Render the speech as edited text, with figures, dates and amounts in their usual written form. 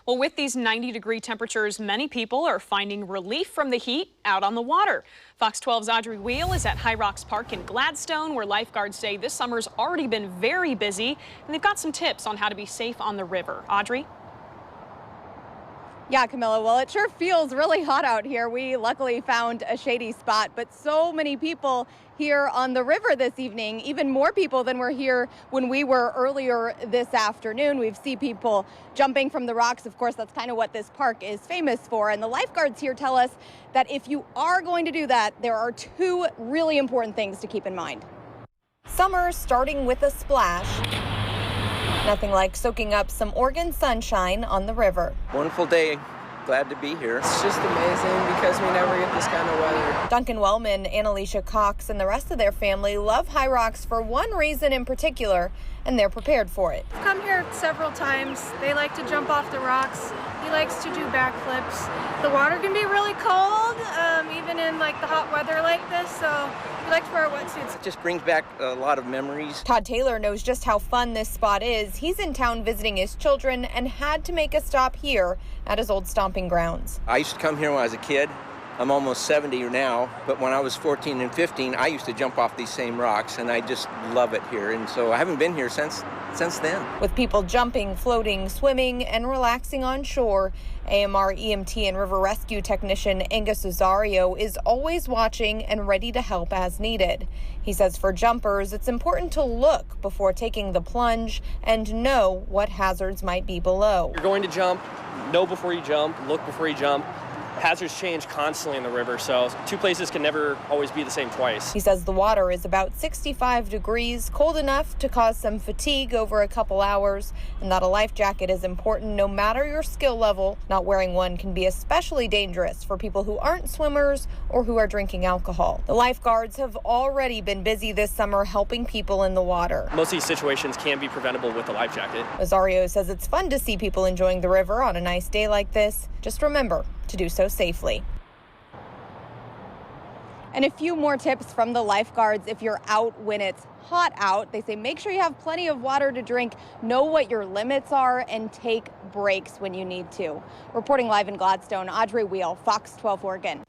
Well, with these 90-degree temperatures, many people are finding relief from the heat out on the water. Fox 12's Audrey Wheel is at High Rocks Park in Gladstone, where lifeguards say this summer's already been very busy, and they've got some tips on how to be safe on the river. Audrey? Yeah, Camilla, well, it sure feels really hot out here. We luckily found a shady spot, but so many people here on the river this evening, even more people than were here when we were earlier this afternoon. We've seen people jumping from the rocks. Of course, that's kind of what this park is famous for. And the lifeguards here tell us that if you are going to do that, there are two really important things to keep in mind. Summer starting with a splash. Nothing like soaking up some Oregon sunshine on the river. Wonderful day. Glad to be here. It's just amazing because we never get this kind of weather. Duncan Wellman, Annalisa Cox, and the rest of their family love High Rocks for one reason in particular, and they're prepared for it. I've come here several times. They like to jump off the rocks. He likes to do backflips. The water can be really cold, even in like the hot weather like this, so we like to wear wetsuits. It just brings back a lot of memories. Todd Taylor knows just how fun this spot is. He's in town visiting his children and had to make a stop here at his old stomping grounds. I used to come here when I was a kid. I'm almost 70 now, but when I was 14 and 15, I used to jump off these same rocks, and I just love it here. And so I haven't been here since then. With people jumping, floating, swimming, and relaxing on shore, AMR EMT and river rescue technician Angus Osorio is always watching and ready to help as needed. He says for jumpers, it's important to look before taking the plunge and know what hazards might be below. You're going to jump, know before you jump, look before you jump. Hazards change constantly in the river, so two places can never always be the same twice. He says the water is about 65 degrees, cold enough to cause some fatigue over a couple hours, and that a life jacket is important no matter your skill level. Not wearing one can be especially dangerous for people who aren't swimmers or who are drinking alcohol. The lifeguards have already been busy this summer helping people in the water. Most of these situations can be preventable with a life jacket. Osorio says it's fun to see people enjoying the river on a nice day like this. Just remember to do so safely. And a few more tips from the lifeguards if you're out when it's hot out. They say make sure you have plenty of water to drink, know what your limits are, and take breaks when you need to. Reporting live in Gladstone, Audrey Wheel, Fox 12 Oregon.